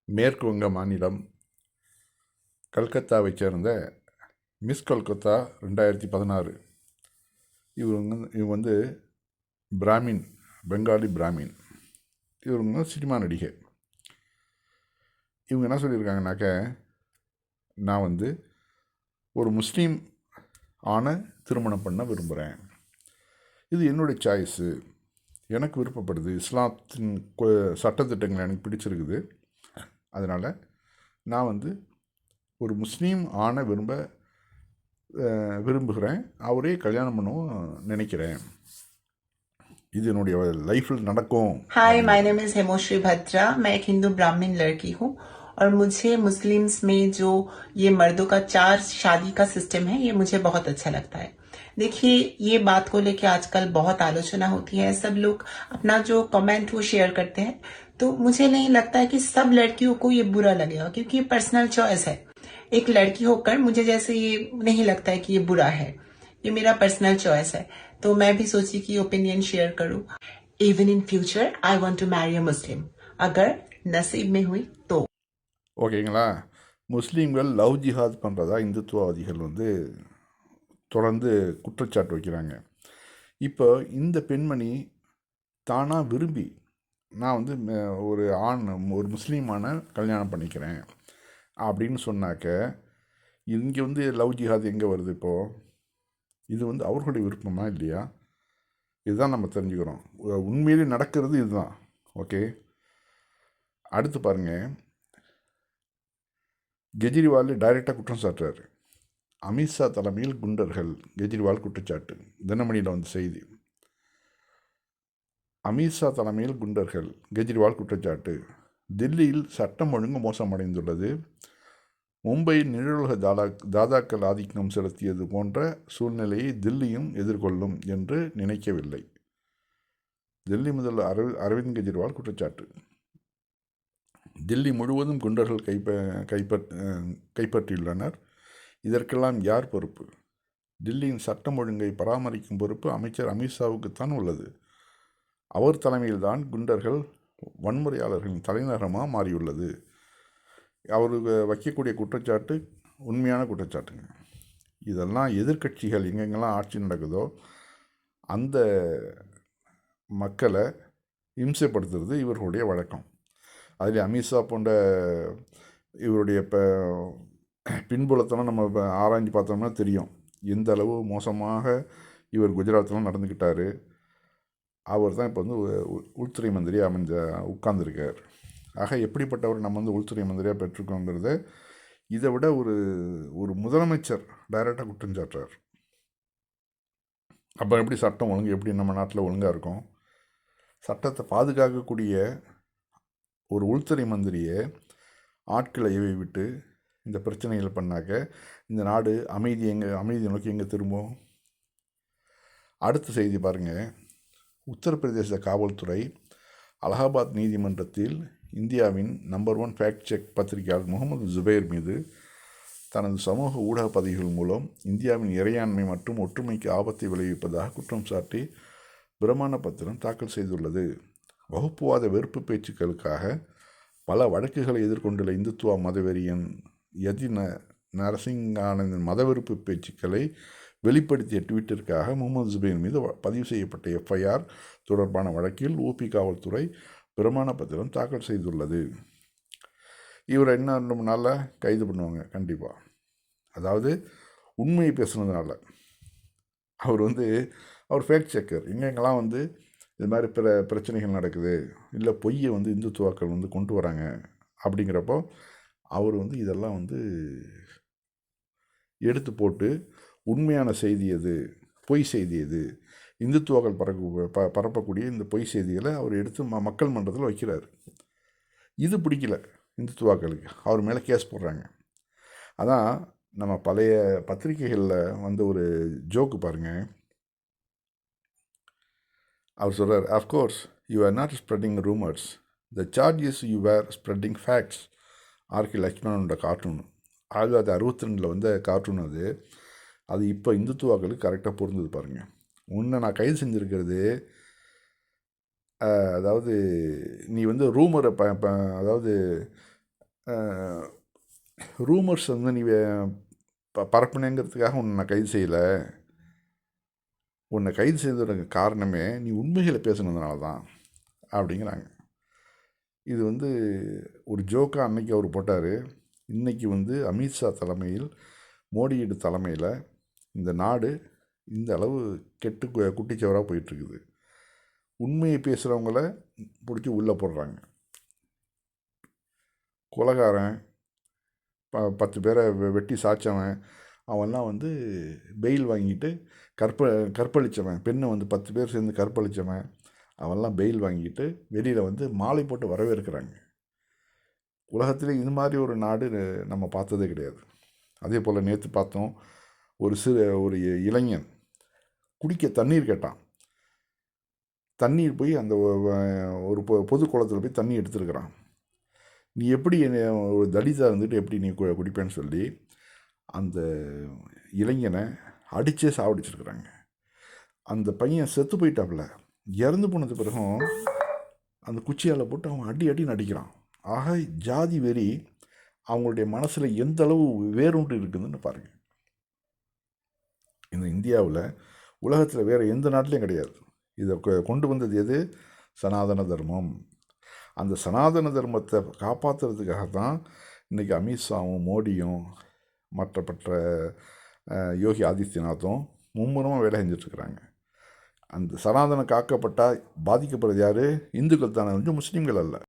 மேற்கு வங்க மாநிலம் கல்கத்தாவைச் சேர்ந்த மிஸ் கல்கத்தா 2016. இவங்க வந்து பிராமின், பெங்காலி பிராமின். இவங்க சினிமா நடிகை. இவங்க என்ன சொல்லியிருக்காங்கனாக்க, நான் வந்து ஒரு முஸ்லீம் ஆணை திருமணம் பண்ண விரும்புகிறேன். இது என்னுடைய சாய்ஸு, எனக்கு விருப்பப்படுது. இஸ்லாத்தின் சட்டத்திட்டங்கள் எனக்கு பிடிச்சிருக்குது. அதனால் நான் வந்து ஒரு முஸ்லீம் ஆணை விரும்புகிறேன், அவரே கல்யாணம் பண்ணவும் நினைக்கிறேன். இது என்னுடைய லைஃப்பில் நடக்கும். हाय, माय नेम इज हेमोश्री भद्रा. मैं एक हिंदू ब्राह्मण लड़की हूँ और मुझे मुस्लिम्स में जो ये मर्दों का 4 शादी का सिस्टम है, ये मुझे बहुत अच्छा लगता है. देखिए, ये बात को लेके आजकल बहुत आलोचना होती है. सब लोग अपना जो कमेंट वो शेयर करते हैं, तो मुझे नहीं लगता है कि सब लड़कियों को ये बुरा लगेगा, क्योंकि ये पर्सनल चॉइस है. एक लड़की होकर मुझे जैसे ये नहीं लगता है कि ये बुरा है. ये मेरा पर्सनल चॉइस है. तो मैं भी सोची कि ओपिनियन शेयर करूं. Even in future, I want to marry a Muslim. अगर नसीब में हुई तो. ஓகேங்களா? முஸ்லீம்கள் லவ் ஜிஹாத் பண்ணுறதா இந்துத்துவவாதிகள் வந்து தொடர்ந்து குற்றச்சாட்டு வைக்கிறாங்க. இப்போ இந்த பெண்மணி தானாக விரும்பி, நான் வந்து ஒரு முஸ்லீமான கல்யாணம் பண்ணிக்கிறேன் அப்படின்னு சொன்னாக்க, இங்கே வந்து லவ் ஜிஹாத் எங்கே வருது இப்போது? இது வந்து அவர்களுடைய விருப்பமா இல்லையா? இதுதான் நம்ம தெரிஞ்சுக்கிறோம். உண்மையிலே நடக்கிறது இதுதான். ஓகே, அடுத்து பாருங்கள். கெஜ்ரிவால் டைரெக்டாக குற்றம் சாட்டுறாரு. அமித்ஷா தலைமையில் குண்டர்கள், கெஜ்ரிவால் குற்றச்சாட்டு. தினமணியில் வந்து செய்தி. அமித்ஷா தலைமையில் குண்டர்கள், கெஜ்ரிவால் குற்றச்சாட்டு. தில்லியில் சட்டம் ஒழுங்கு மோசமடைந்துள்ளது. மும்பை நிழலுலக தாதாக்கள் ஆதிக்கம் செலுத்தியது போன்ற சூழ்நிலையை தில்லியும் எதிர்கொள்ளும் என்று நினைக்கவில்லை. தில்லி முதல்வர் அரவிந்த் கெஜ்ரிவால் குற்றச்சாட்டு. தில்லி முழுவதும் குண்டர்கள் கைப்பற்றியுள்ளனர். இதற்கெல்லாம் யார் பொறுப்பு? தில்லியின் சட்டம் ஒழுங்கை பராமரிக்கும் பொறுப்பு அமைச்சர் அமித்ஷாவுக்குத்தான் உள்ளது. அவர் தலைமையில்தான் குண்டர்கள் வன்முறையாளர்களின் தலைநகரமாக மாறியுள்ளது. அவர் வைக்கக்கூடிய குற்றச்சாட்டு உண்மையான குற்றச்சாட்டுங்க. இதெல்லாம் எதிர்க்கட்சிகள் எங்கெங்கெல்லாம் ஆட்சி நடக்குதோ அந்த மக்களை இம்சைப்படுத்துறது இவர்களுடைய வழக்கம். அதில் அமித்ஷா போன்ற இவருடைய பின்புலத்தெல்லாம் நம்ம ஆராய்ஞ்சு பார்த்தோம்னா தெரியும் எந்த அளவு மோசமாக இவர் குஜராத்தில் நடந்துக்கிட்டார். அவர் தான் இப்போ வந்து உள்துறை மந்திரியாக உட்கார்ந்துருக்கார். ஆக எப்படிப்பட்டவர் நம்ம வந்து உள்துறை மந்திரியாக பெற்றிருக்கோங்கிறத இதை விட ஒரு முதலமைச்சர் டைரெக்டாக குற்றம் சாட்டுறார். அப்போ எப்படி சட்டம் ஒழுங்கு எப்படி நம்ம நாட்டில் ஒழுங்காக இருக்கும்? சட்டத்தை பாதுகாக்கக்கூடிய ஒரு உள்துறை மந்திரியை ஆட்களை ஏவி விட்டு இந்த பிரச்சனைகள் பண்ணாக்க இந்த நாடு அமைதி நோக்கி எங்கே திரும்பும்? அடுத்த செய்தி பாருங்கள். உத்தரப்பிரதேச காவல்துறை அலகாபாத் நீதிமன்றத்தில் இந்தியாவின் நம்பர் 1 ஃபேக்ட் செக் பத்திரிகையாளர் முகமது ஜுபைர் மீது தனது சமூக ஊடக பதிவுகள் மூலம் இந்தியாவின் இறையாண்மை மற்றும் ஒற்றுமைக்கு ஆபத்தை விளைவிப்பதாக குற்றம் சாட்டி பிரமாண பத்திரம் தாக்கல் செய்துள்ளது. வகுப்புவாத வெறுப்பு பேச்சுக்களுக்காக பல வழக்குகளை எதிர்கொண்டுள்ள இந்துத்துவ மதவெறியன் யதி நரசிங்கானந்தின் மதவெறுப்பு பேச்சுக்களை வெளிப்படுத்திய ட்வீட்டிற்காக முகமது ஜுபைர் மீது பதிவு செய்யப்பட்ட எஃப்ஐஆர் தொடர்பான வழக்கில் ஊபி காவல்துறை பிரமாண பத்திரம் தாக்கல் செய்துள்ளது. இவரை என்ன 2 நாளில் கைது பண்ணுவாங்க கண்டிப்பாக. அதாவது உண்மையை பேசுனதுனால. அவர் ஃபேக்ட் செக்கர். எங்கெங்கெல்லாம் வந்து இது மாதிரி பிரச்சனைகள் நடக்குது, இல்லை பொய்யை வந்து இந்துத்துவாக்கள் வந்து கொண்டு வராங்க அப்படிங்கிறப்போ அவர் வந்து இதெல்லாம் வந்து எடுத்து போட்டு உண்மையான செய்தி எது, பொய் செய்தி எது, இந்துத்துவாக்கள் பரப்பக்கூடிய இந்த பொய் செய்திகளை அவர் எடுத்து மக்கள் மன்றத்தில் வைக்கிறார். இது பிடிக்கல இந்துத்துவாக்களுக்கு, அவர் மேலே கேஸ் போடுறாங்க. அதான் நம்ம பழைய பத்திரிகைகளில் வந்து ஒரு ஜோக்கு பாருங்கள். அவர் சொல்கிறார், of course you are not spreading rumours, the charges you are spreading facts. R K லக்ஷ்மணனோட கார்ட்டூன் 1962 வந்த கார்ட்டூன் அது இப்போ இந்துத்துவாக்களுக்கு கரெக்டாக பொருந்தது பாருங்கள். உன்னை நான் கைது செஞ்சுருக்கிறது, அதாவது நீ வந்து ரூமரை அதாவது ரூமர்ஸ் வந்து நீ பரப்புனேங்கிறதுக்காக உன்னை நான் கைது செய்யலை. உன்னை கைது செய்ததுக்கு காரணமே நீ உண்மைகளை பேசுனதுனால தான் அப்படிங்கிறாங்க. இது வந்து ஒரு ஜோக்காக அன்னைக்கு அவர் போட்டார். இன்றைக்கி வந்து அமித்ஷா தலைமையில், மோடியோட தலைமையில் இந்த நாடு இந்த அளவு கெட்டு குட்டிச்சவராக போயிட்டுருக்குது. உண்மையை பேசுகிறவங்கள பிடிச்சி உள்ளே போடுறாங்க. கொலைகாரன், 10 பேரை வெட்டி சாய்ச்சவன், அவன்லாம் வந்து பெயில் வாங்கிட்டு கற்பழித்தவன், பெண்ணை வந்து 10 பேர் சேர்ந்து கற்பழித்தவன், அவன்லாம் பெயில் வாங்கிட்டு வெளியில் வந்து மாலை போட்டு வரவேற்கிறாங்க. உலகத்தில் இது மாதிரி ஒரு நாடு நம்ம பார்த்ததே கிடையாது. அதே போல் நேற்று பார்த்தோம், ஒரு இளைஞன் குடிக்க தண்ணீர் கேட்டான். தண்ணீர் போய் அந்த ஒரு பொது குளத்தில் போய் தண்ணி எடுத்துருக்கிறான். நீ எப்படி ஒரு தலிதாக இருந்துட்டு எப்படி நீ குடிப்பேன்னு சொல்லி அந்த இளைஞனை அடித்தே சாவடிச்சிருக்கிறாங்க. அந்த பையன் செத்து போயிட்டாப்புல. இறந்து போனது பிறகும் அந்த குச்சியால் போட்டு அவன் அடி நடிக்கிறான். ஆக ஜாதி வெறி அவங்களுடைய மனசில் எந்த அளவு வேரூன்றி இருக்குதுன்னு பாருங்கள். இந்த இந்தியாவில் உலகத்தில் வேறு எந்த நாட்டிலையும் கிடையாது. இதை கொண்டு வந்தது எது? சனாதன தர்மம். அந்த சனாதன தர்மத்தை காப்பாற்றுறதுக்காக தான் இன்றைக்கி அமித்ஷாவும் மோடியும் மற்ற யோகி ஆதித்யநாத்தும் மும்முரமாக வேலை செஞ்சிட்ருக்கிறாங்க. அந்த சனாதனம் காக்கப்பட்டால் பாதிக்கப்படுறது யார்? இந்துக்கள் தானே, முஸ்லீம்கள் அல்ல.